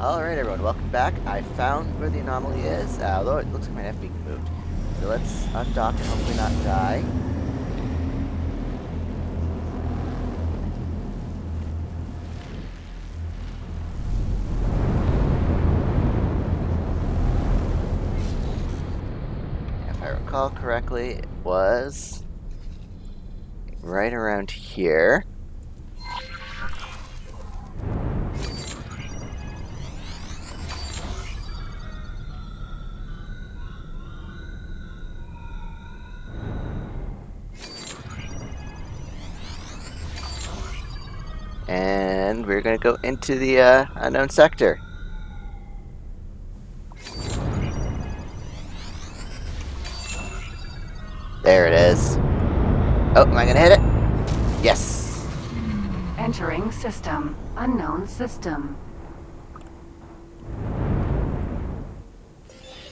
Alright everyone, welcome back. I found where the anomaly is, although it looks like my F being moved. So let's undock and hopefully not die. If I recall correctly, it was right around here. And we're gonna go into the unknown sector. There it is. Oh, am I gonna hit it? Yes! Entering system. Unknown system.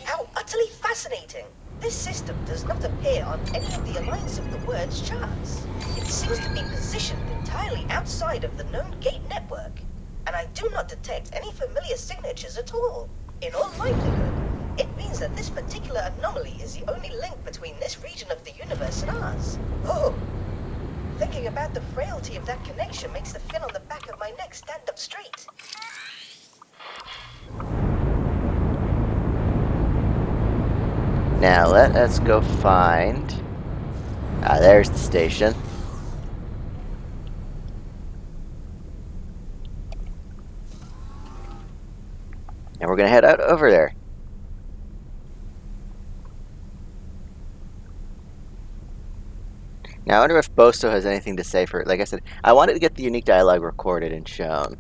How utterly fascinating! This system does not appear on any of the Alliance of the Words charts. It seems to be positioned entirely outside of the known gate network, and I do not detect any familiar signatures at all. In all likelihood, it means that this particular anomaly is the only link between this region of the universe and ours. Oh! Thinking about the frailty of that connection makes the fin on the back of my neck stand up straight. Now let us go find... there's the station. And we're gonna head out over there. Now I wonder if Bosto has anything to say for it. Like I said, I wanted to get the unique dialogue recorded and shown.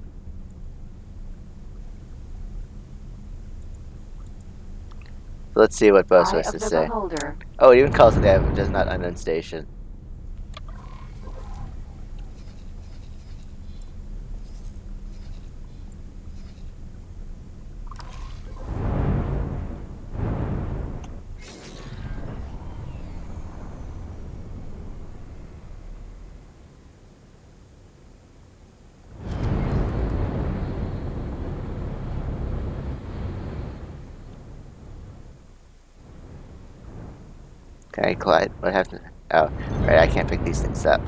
So let's see what Bosto has to say. Beholder. Oh, it even calls it that, just not unknown station. Okay, Clyde, what happened? Oh, right, I can't pick these things up.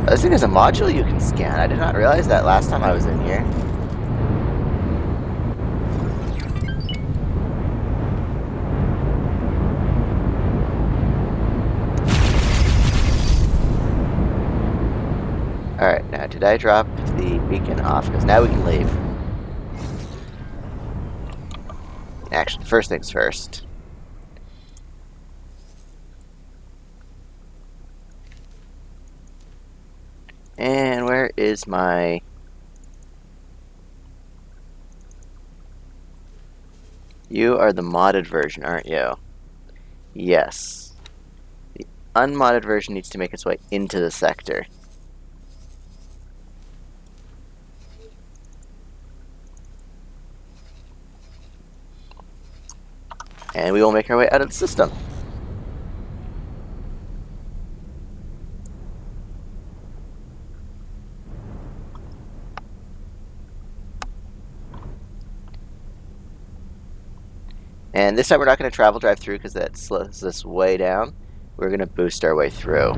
Oh, this thing is a module you can scan. I did not realize that last time I was in here. Alright, now did I drop the beacon off? Because now we can leave. Actually, first things first. And where is my... You are the modded version, aren't you? Yes. The unmodded version needs to make its way into the sector. And we will make our way out of the system. And this time we're not going to travel drive through because that slows us way down. We're going to boost our way through.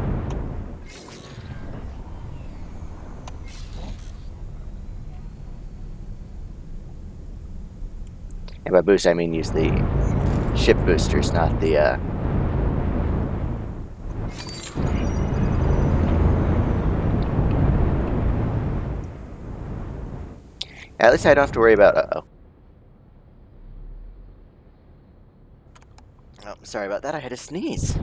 And by boost I mean use the ship boosters, not the At least I don't have to worry about oh, sorry about that, I had to sneeze.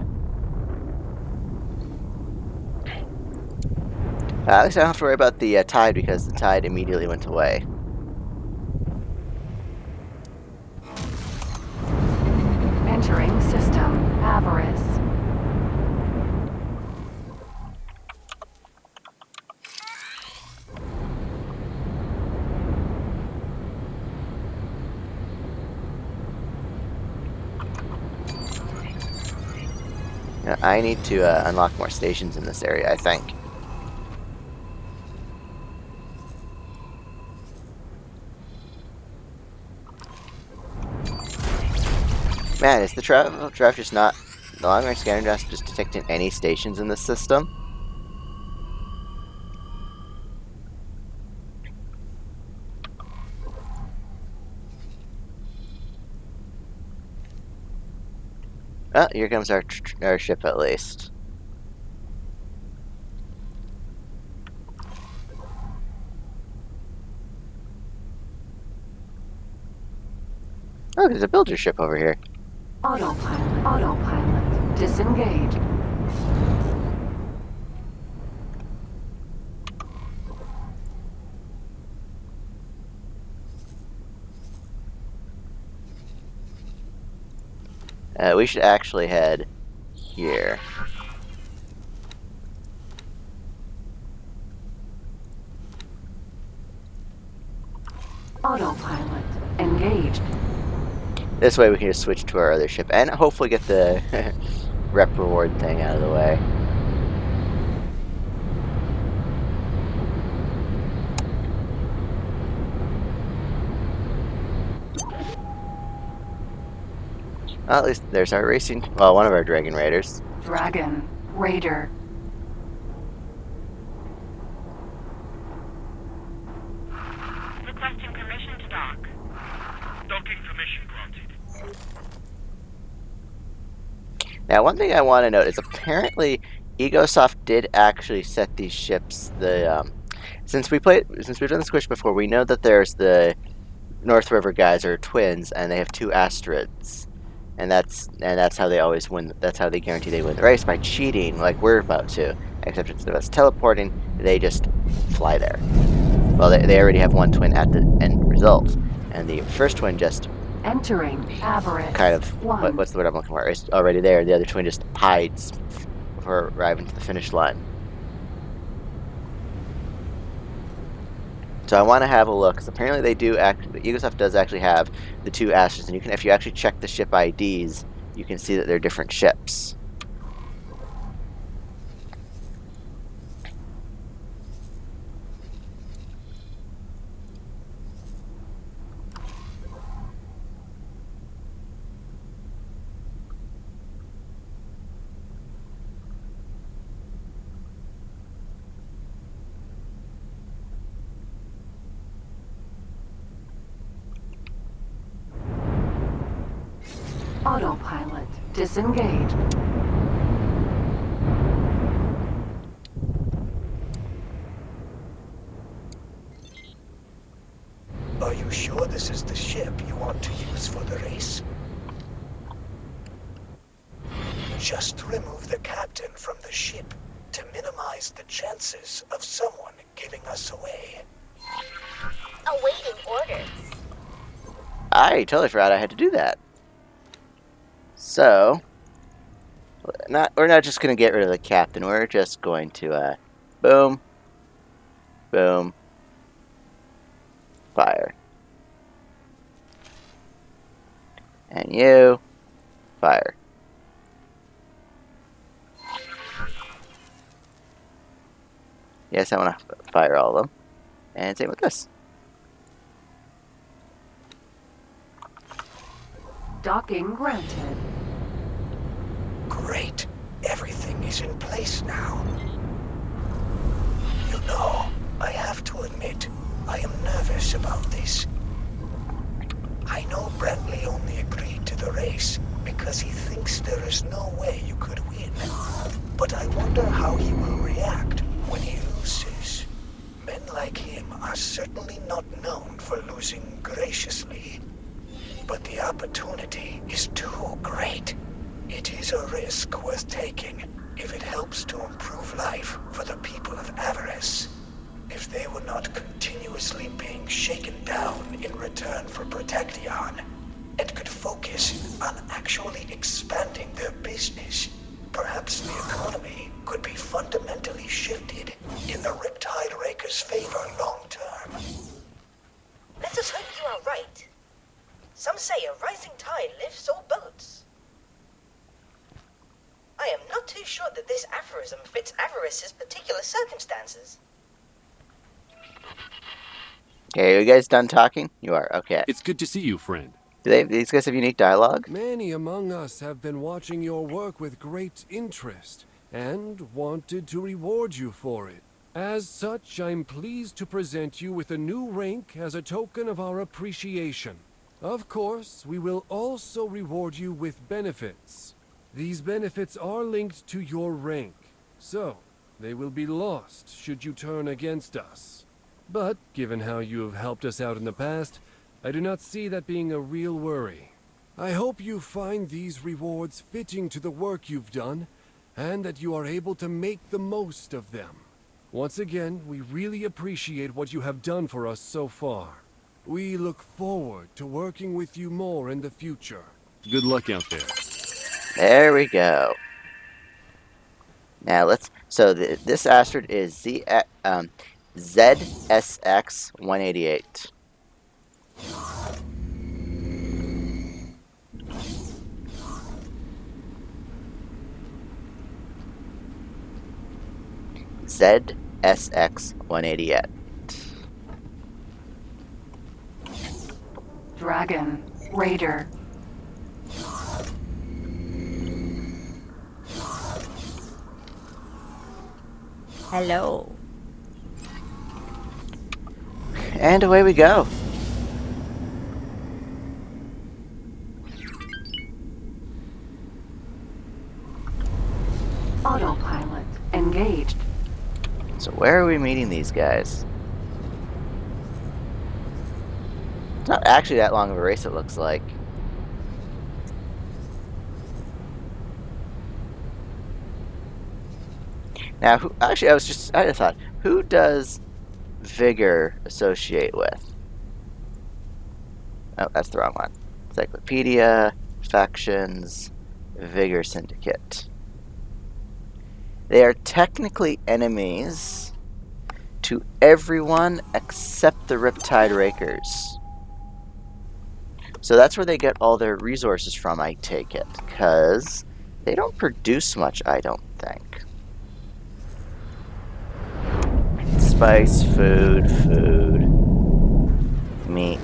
At least I don't have to worry about the tide because the tide immediately went away. Entering system. Avarice. I need to unlock more stations in this area, I think. Man, is the travel draft just not... The long-range scanner draft just detecting any stations in this system? Oh, here comes our ship at least. Oh, there's a builder ship over here. Autopilot. Disengage. We should actually head here. Autopilot. Engaged. This way we can just switch to our other ship and hopefully get the rep reward thing out of the way. Well, at least there's our racing... Well, one of our Dragon Raiders. Dragon. Raider. Requesting permission to dock. Docking permission granted. Now, one thing I want to note is apparently Egosoft did actually set these ships. Since we've done the squish before, we know that there's the North River guys are twins, and they have 2 asteroids, and that's how they always win. That's how they guarantee they win the race, by cheating, like we're about to. Except instead of us teleporting, they just fly there. Well, they already have 1 twin at the end result, and the first twin just Entering Avarice. kind of what's the word I'm looking for? It's already there. The other twin just hides before arriving to the finish line. So I want to have a look, because apparently they do Egosoft does actually have the 2 asteroids, and you can, if you actually check the ship IDs, you can see that they're different ships. Autopilot. Disengage. Are you sure this is the ship you want to use for the race? Just remove the captain from the ship to minimize the chances of someone giving us away. Awaiting orders. I totally forgot I had to do that. So, we're not just going to get rid of the captain. We're just going to, boom, boom, fire. And you, fire. Yes, I want to fire all of them. And same with this. Docking granted. Great. Everything is in place now. You know, I have to admit, I am nervous about this. I know Brantley only agreed to the race because he thinks there is no way you could win. But I wonder how he will react when he loses. Men like him are certainly not known for losing graciously. But the opportunity is too great. It is a risk worth taking if it helps to improve life for the people of Avarice. If they were not continuously being shaken down in return for Protection, and could focus on actually expanding their business, perhaps the economy could be fundamentally shifted in the Riptide Raker's favor long term. Let us hope you are right. Some say a rising tide lifts all boats. I am not too sure that this aphorism fits Avarice's particular circumstances. Okay, are you guys done talking? You are, okay. It's good to see you, friend. These guys have unique dialogue? Many among us have been watching your work with great interest and wanted to reward you for it. As such, I'm pleased to present you with a new rank as a token of our appreciation. Of course, we will also reward you with benefits. These benefits are linked to your rank, so they will be lost should you turn against us. But given how you have helped us out in the past, I do not see that being a real worry. I hope you find these rewards fitting to the work you've done, and that you are able to make the most of them. Once again, we really appreciate what you have done for us so far. We look forward to working with you more in the future. Good luck out there. There we go. Now let's. So this asteroid is ZSX-188. ZSX-188. Dragon. Raider. Hello. And away we go. Autopilot. Engaged. So where are we meeting these guys? It's not actually that long of a race, it looks like. Now, I just thought, who does Vigor associate with? Oh, that's the wrong one. Encyclopedia, Factions, Vigor Syndicate. They are technically enemies to everyone except the Riptide Rakers. So that's where they get all their resources from, I take it. Because they don't produce much, I don't think. Spice, food, meat,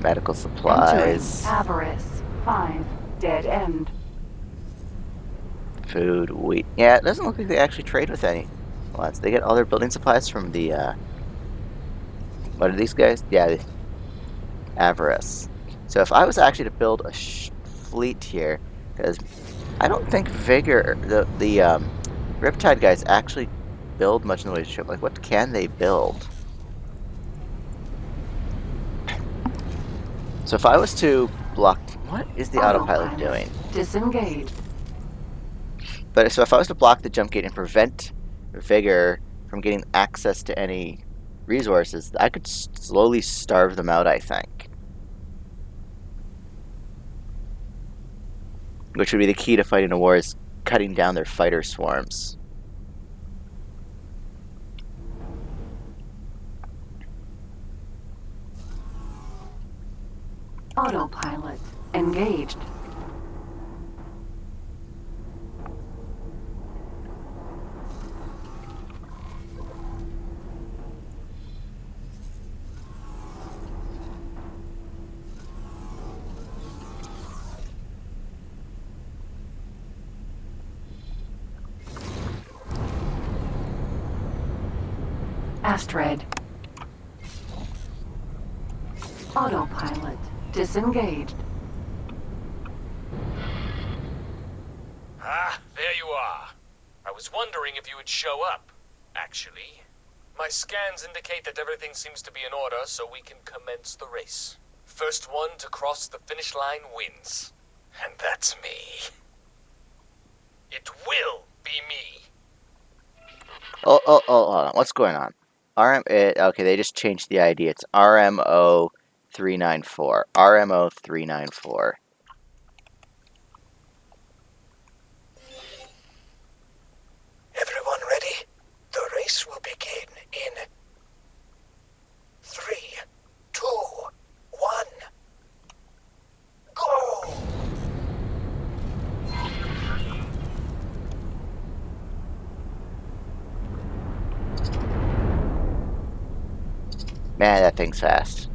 medical supplies. Entering Avarice. 5. Dead end. Food, wheat. Yeah, it doesn't look like they actually trade with any ones. They get all their building supplies from the, what are these guys? Yeah, the Avarice. So if I was actually to build a fleet here, because I don't think Vigor, the Riptide guys actually build much in the way of ship. Like, what can they build? So if I was to block... What is the autopilot doing? Disengaged. But so if I was to block the jump gate and prevent Vigor from getting access to any resources, I could slowly starve them out, I think. Which would be the key to fighting a war, is cutting down their fighter swarms. Autopilot. Engaged. Asteroid. Autopilot. Disengaged. Ah, there you are. I was wondering if you would show up, actually. My scans indicate that everything seems to be in order, so we can commence the race. First one to cross the finish line wins. And that's me. It will be me. Oh, hold on. What's going on? Okay, they just changed the ID. It's RMO 394. RMO 394. Everyone ready? The race will begin in 3, 2, 1. Go! Man, that thing's fast.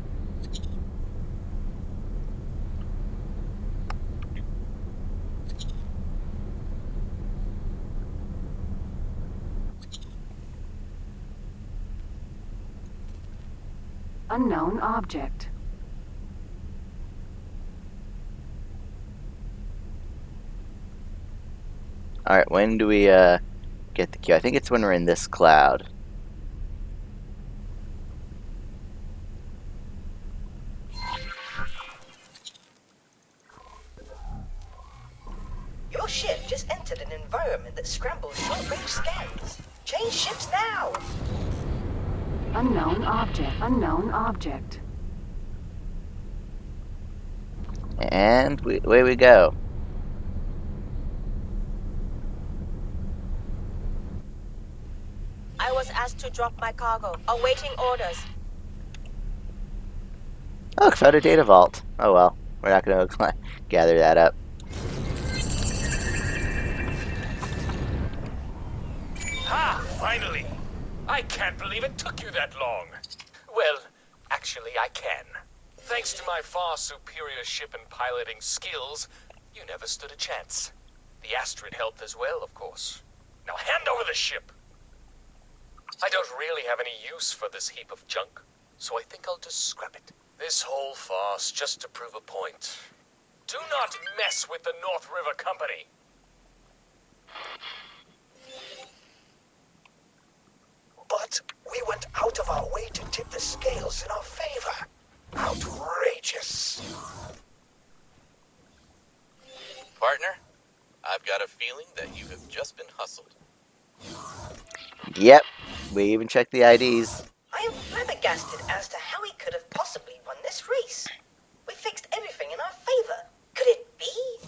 Unknown object. Alright, when do we get the cue? I think it's when we're in this cloud. Your ship just entered an environment that scrambles short-range scans. Change ships now! Unknown object. Unknown object. And away we go. I was asked to drop my cargo, awaiting orders. Oh, found a data vault. Oh well, we're not going to gather that up. Ah, finally! I can't believe it took you that long. Well, actually, I can. Thanks to my far superior ship and piloting skills, you never stood a chance. The Astrid helped as well, of course. Now hand over the ship! I don't really have any use for this heap of junk, so I think I'll just scrap it. This whole farce just to prove a point. Do not mess with the North River Company! But we went out of our way to tip the scales in our favor. Outrageous. Partner, I've got a feeling that you have just been hustled. Yep, we even checked the IDs. I am flabbergasted as to how he could have possibly won this race. We fixed everything in our favor. Could it be?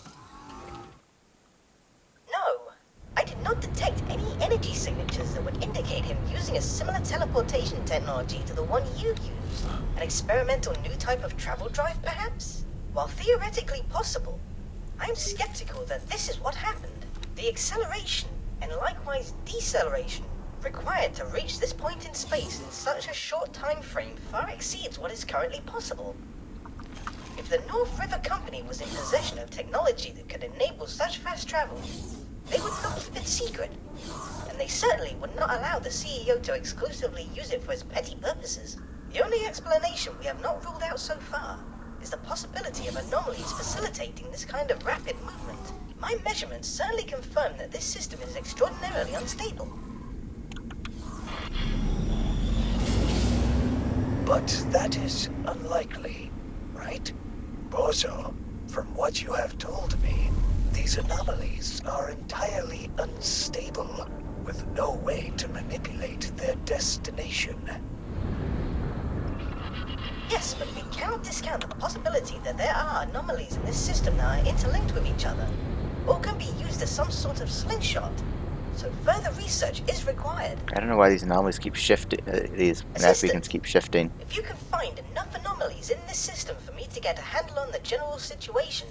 No, I did not detect any energy signatures that would indicate him using a similar teleportation technology to the one you used. An experimental new type of travel drive, perhaps? While theoretically possible, I am skeptical that this is what happened. The acceleration, and likewise deceleration, required to reach this point in space in such a short time frame far exceeds what is currently possible. If the North River Company was in possession of technology that could enable such fast travel, they would not keep it secret, and they certainly would not allow the CEO to exclusively use it for his petty purposes. The only explanation we have not ruled out so far is the possibility of anomalies facilitating this kind of rapid movement. My measurements certainly confirm that this system is extraordinarily unstable. But that is unlikely, right? Bozo, from what you have told me, these anomalies are entirely unstable, with no way to manipulate their destination. Yes, but we cannot discount the possibility that there are anomalies in this system that are interlinked with each other, or can be used as some sort of slingshot. So further research is required. I don't know why these anomalies keep shifting. These nav beacons keep shifting. If you can find enough anomalies in this system for me to get a handle on the general situation,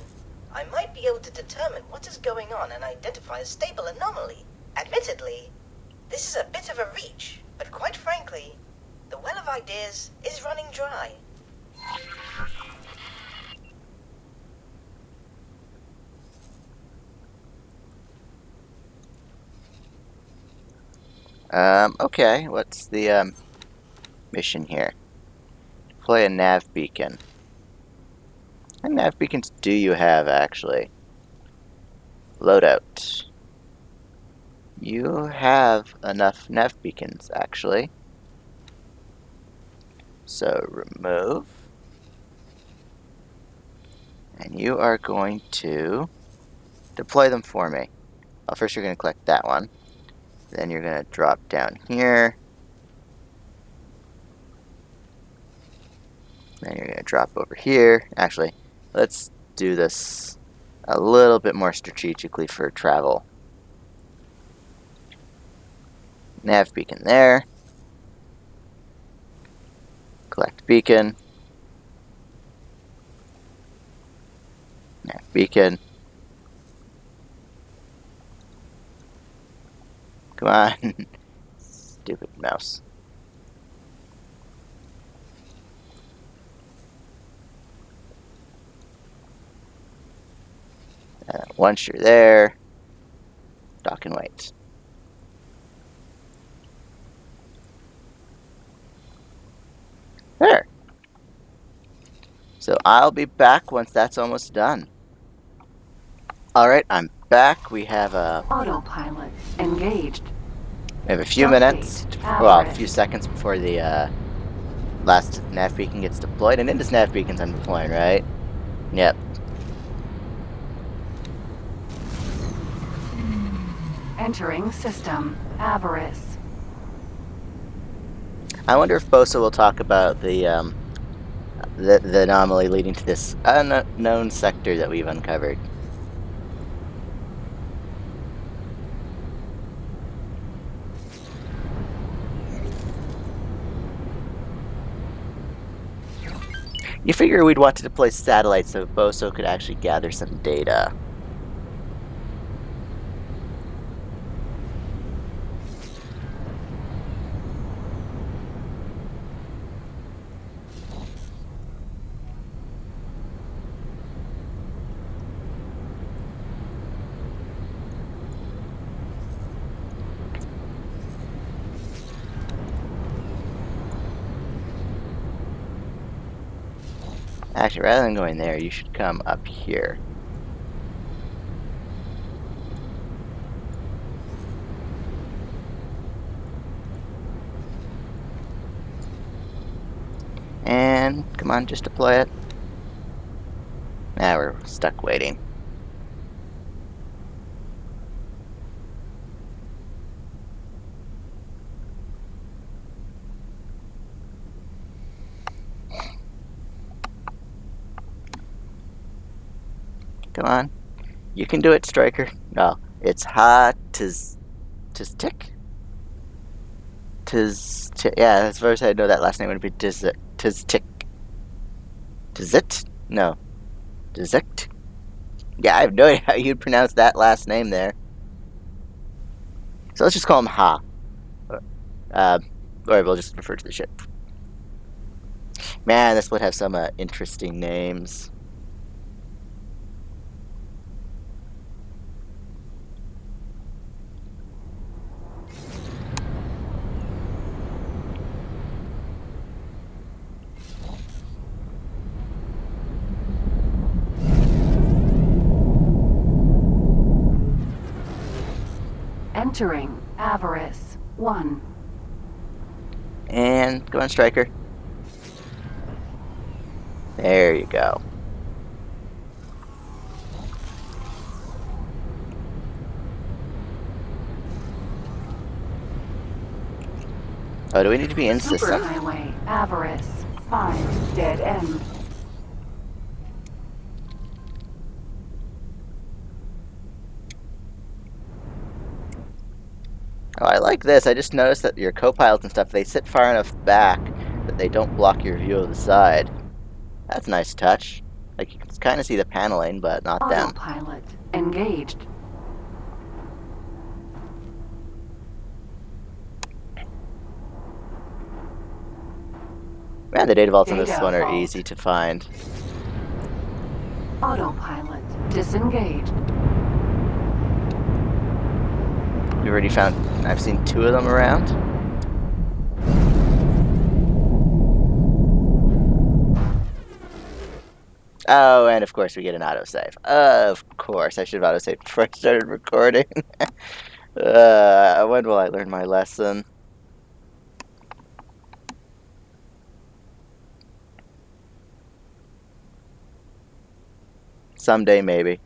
I might be able to determine what is going on and identify a stable anomaly. Admittedly, this is a bit of a reach, but quite frankly, the well of ideas is running dry. Okay, what's the mission here? Deploy a nav beacon. How many nav beacons do you have, actually? Loadout. You have enough nav beacons, actually. So, remove. And you are going to deploy them for me. Well, first you're going to collect that one. Then you're going to drop down here. Then you're going to drop over here. Actually, let's do this a little bit more strategically for travel. Nav beacon there. Collect beacon. Nav beacon. Come on. Stupid mouse. Once you're there, dock and wait. There. So I'll be back once that's almost done. Alright, I'm back. We have Autopilot engaged. a few Update. minutes, well, a Avarice. few seconds before the last nav beacon gets deployed. And into nav beacons I'm deploying, right? Yep. Entering system. Avarice. I wonder if Bosa will talk about the anomaly leading to this unknown sector that we've uncovered. You figure we'd want to deploy satellites so Boso could actually gather some data. Actually, rather than going there, you should come up here. And, come on, just deploy it. Now we're stuck waiting. Come on. You can do it, Striker. No, it's tick. Yeah, as far as I know, that last name would be tick. Tizit? No. Tizict? Yeah, I have no idea how you'd pronounce that last name there. So let's just call him Ha. Or we'll just refer to the ship. Man, this would have some interesting names. Entering Avarice 1. And go on, Striker. There you go. Oh, do we need to be in system? Superhighway Avarice 5. Dead end. Oh, I like this. I just noticed that your co-pilots and stuff, they sit far enough back that they don't block your view of the side. That's a nice touch. Like, you can kind of see the paneling, but not them. Autopilot engaged. Man, the data vaults on this Data one are vault. easy to find. Autopilot disengaged. We already found, I've seen 2 of them around. Oh, and of course we get an autosave. Of course, I should have autosaved before I started recording. When will I learn my lesson? Someday, maybe.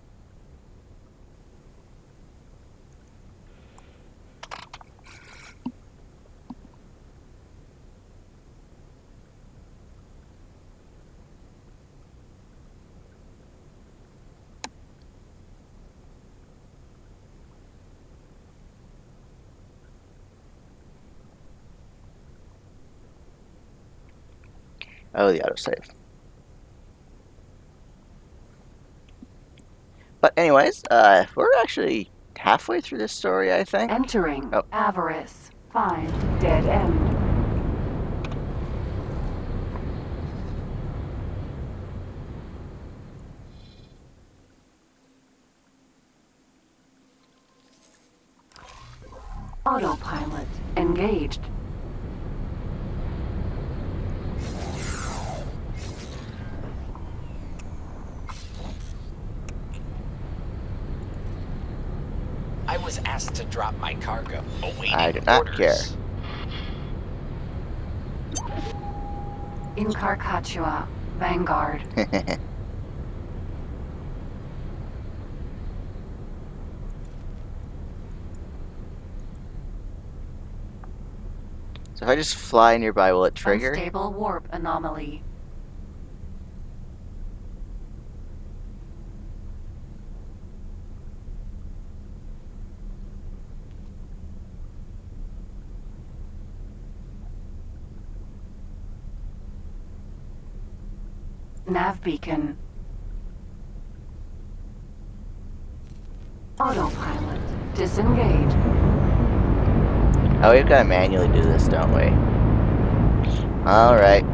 Oh, the autosave. But anyways, we're actually halfway through this story, I think. Entering Oh. Avarice 5. Dead end. Autopilot engaged. asked to drop my cargo. Awaiting I do not orders. In Carcachua, Vanguard. So if I just fly nearby, will it trigger? Unstable warp anomaly. Nav beacon. Autopilot. Disengage. Oh, we've got to manually do this, don't we? Alright.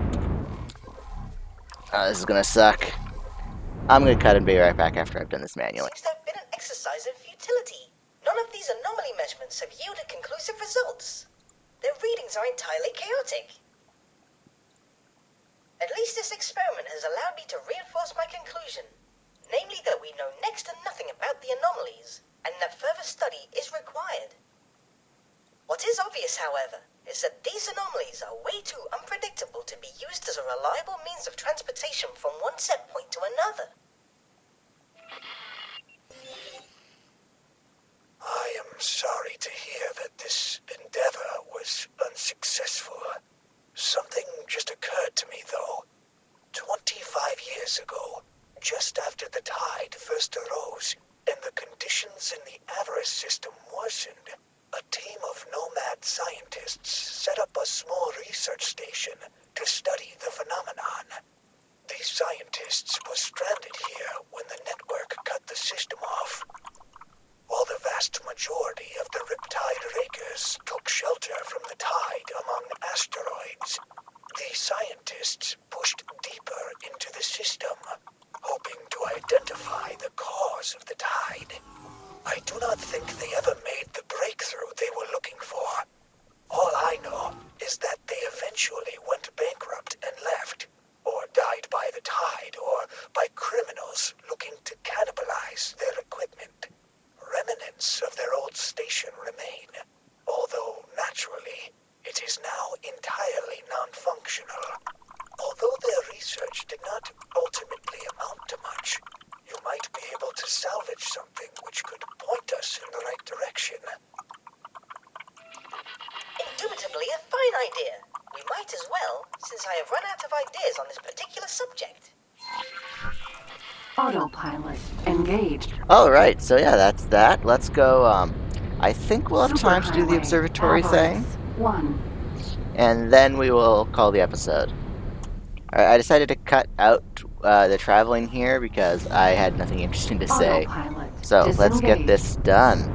Oh, this is gonna suck. I'm gonna cut and be right back after I've done this manually. Seems to have been an exercise in futility. None of these anomaly measurements have yielded conclusive results. Their readings are entirely chaotic. At least this experiment has allowed me to reinforce my conclusion, namely that we know next to nothing about the anomalies, and that further study is required. What is obvious, however, is that these anomalies are way too unpredictable to be used as a reliable means of transportation from one set point to another. I am sorry to hear that this endeavor was unsuccessful. Something just occurred to me, though. 25 years ago, just after the tide first arose and the conditions in the Avarice system worsened, a team of nomad scientists set up a small research station to study the phenomenon. These scientists were stranded here when the network cut the system off. While the vast majority of the Riptide Rakers took shelter from the tide among asteroids, the scientists pushed deeper into the system, hoping to identify the cause of the tide. I do not think they ever made the breakthrough they were looking for. All I know is that they eventually went bankrupt and left, or died by the tide, or by criminals looking to cannibalize their equipment. Remnants of their old station remain, although naturally it is now entirely non-functional. Although their research did not ultimately amount to much, you might be able to salvage something which could point us in the right direction. Indubitably a fine idea. We might as well, since I have run out of ideas on this particular subject. Autopilot engaged. Alright, so yeah, that's that. Let's go, I think we'll have time to do the Superhighway, observatory thing, Avarice 1. and then we will call the episode. Alright, I decided to cut out the traveling here because I had nothing interesting to say. Autopilot. So, let's get Disengage. this done.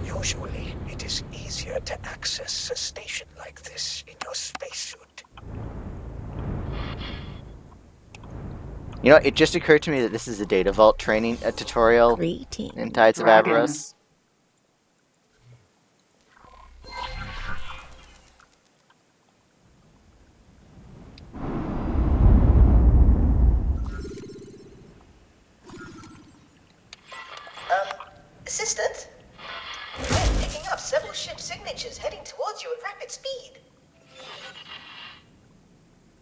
Usually, it is easier to access a station like this in your spacesuit. You know, it just occurred to me that this is a data vault training tutorial Greetings. in Tides of Dragon. Avarice. Assistant? I'm picking up several ship signatures heading towards you at rapid speed.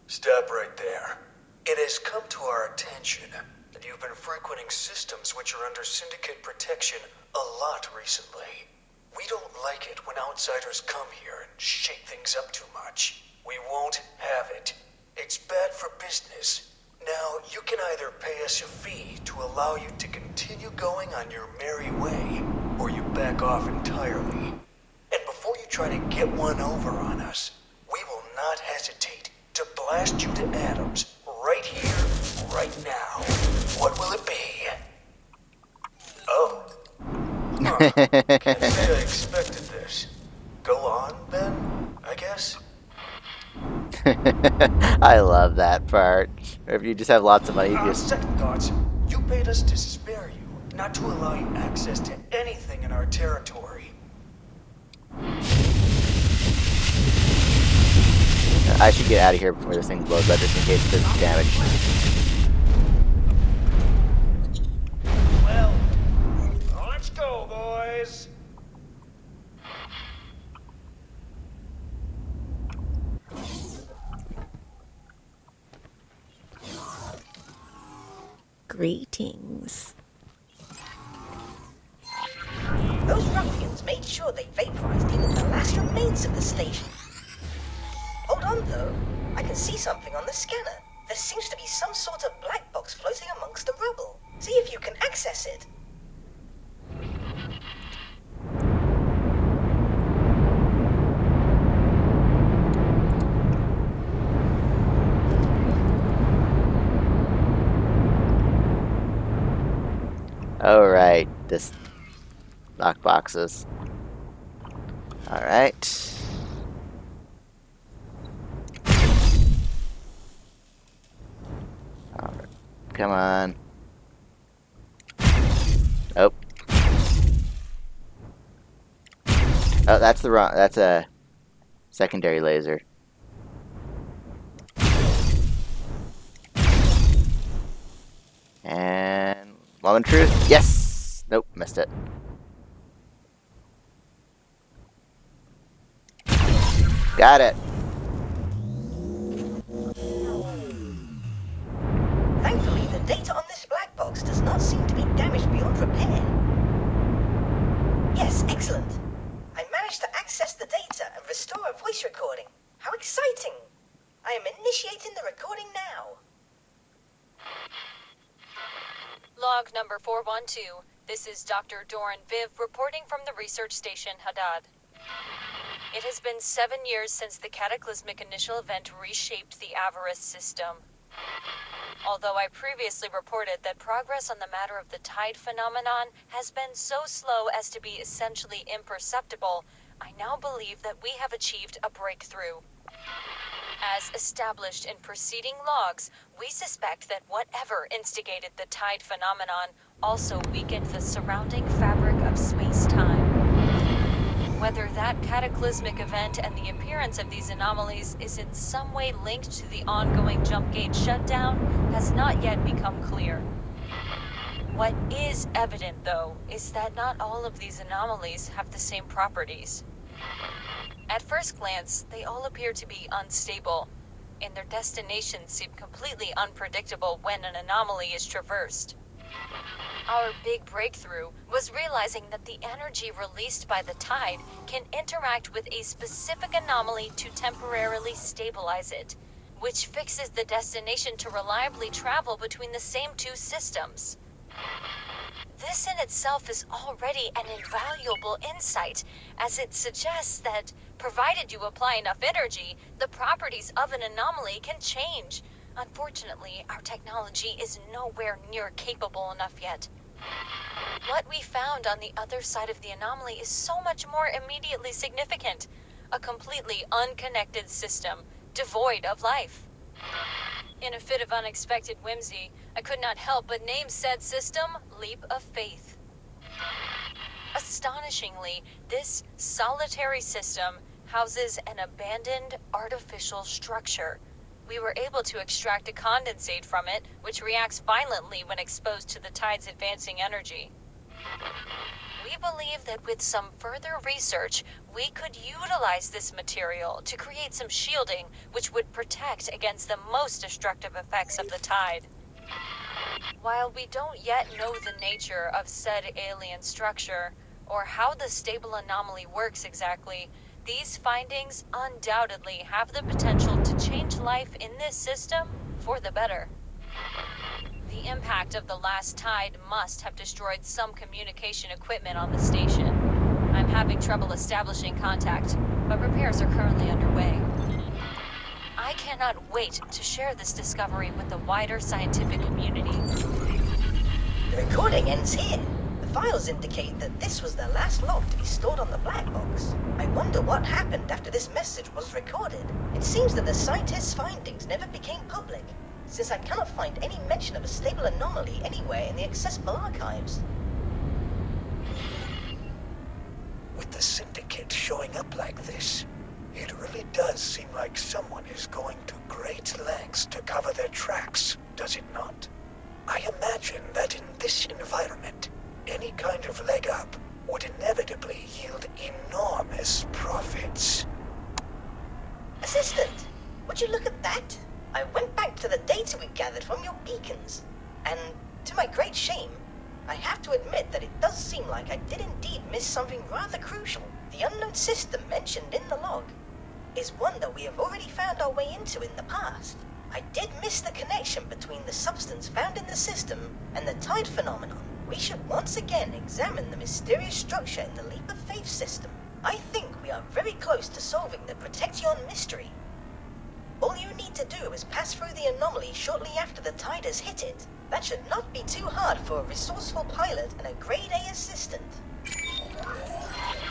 Stop right there. It has come to our attention that you've been frequenting systems which are under Syndicate protection a lot recently. We don't like it when outsiders come here and shake things up too much. We won't have it. It's bad for business. Now, you can either pay us a fee to allow you to continue going on your merry way, or you back off entirely. And before you try to get one over on us, we will not hesitate to blast you to atoms right here, right now. What will it be? Oh. Huh. Can't say I expected this. Go on, then, I guess. I love that part. Or if you just have lots of money, you just... Second thoughts. You paid us to spare you, not to allow you access to anything in our territory. I should get out of here before this thing blows up, just in case it does damage. Well, let's go, boys. Greetings. Those ruffians made sure they vaporized even the last remains of the station. Hold on, though. I can see something on the scanner. There seems to be some sort of black box floating amongst the rubble. See if you can access it. Alright, this lock boxes. Alright. Alright. Come on. Oh. Oh, that's the wrong. That's a secondary laser. And moment of truth. Yes. Nope, missed it. Got it. Thankfully, the data on this black box does not seem to be damaged beyond repair. Yes, excellent. I managed to access the data and restore a voice recording. How exciting! I am initiating the recording now. Log number 412. This is Dr. Doran Viv reporting from the research station Haddad. It has been 7 years since the cataclysmic initial event reshaped the Avarice system. Although I previously reported that progress on the matter of the tide phenomenon has been so slow as to be essentially imperceptible, I now believe that we have achieved a breakthrough. As established in preceding logs, we suspect that whatever instigated the tide phenomenon also weakened the surrounding fabric of space-time. Whether that cataclysmic event and the appearance of these anomalies is in some way linked to the ongoing jump gate shutdown has not yet become clear. What is evident, though, is that not all of these anomalies have the same properties. At first glance, they all appear to be unstable, and their destinations seem completely unpredictable when an anomaly is traversed. Our big breakthrough was realizing that the energy released by the tide can interact with a specific anomaly to temporarily stabilize it, which fixes the destination to reliably travel between the same two systems. This in itself is already an invaluable insight, as it suggests that, provided you apply enough energy, the properties of an anomaly can change. Unfortunately, our technology is nowhere near capable enough yet. What we found on the other side of the anomaly is so much more immediately significant. A completely unconnected system, devoid of life. In a fit of unexpected whimsy, I could not help but name said system Leap of Faith. Astonishingly, this solitary system houses an abandoned artificial structure. We were able to extract a condensate from it, which reacts violently when exposed to the tide's advancing energy. We believe that with some further research, we could utilize this material to create some shielding which would protect against the most destructive effects of the tide. While we don't yet know the nature of said alien structure, or how the stable anomaly works exactly, these findings undoubtedly have the potential to change life in this system for the better. The impact of the last tide must have destroyed some communication equipment on the station. I'm having trouble establishing contact, but repairs are currently underway. I cannot wait to share this discovery with the wider scientific community. The recording ends here. The files indicate that this was the last log to be stored on the black box. I wonder what happened after this message was recorded. It seems that the scientists' findings never became public, since I cannot find any mention of a stable anomaly anywhere in the accessible archives. With the Syndicate showing up like this, It really does seem like someone is going to great lengths to cover their tracks, does it not? I imagine that in this environment, any kind of leg up would inevitably yield enormous profits. Assistant, would you look at that? I went back to the data we gathered from your beacons, and to my great shame, I have to admit that it does seem like I did indeed miss something rather crucial. The unknown system mentioned in the log is one that we have already found our way into in the past. I did miss the connection between the substance found in the system and the tide phenomenon. We should once again examine the mysterious structure in the Leap of Faith system. I think we are very close to solving the Protection mystery. All you need to do is pass through the anomaly shortly after the tide has hit it. That should not be too hard for a resourceful pilot and a grade A assistant.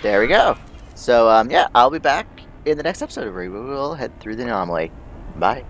There we go. So, yeah, I'll be back in the next episode where we will head through the anomaly. Bye.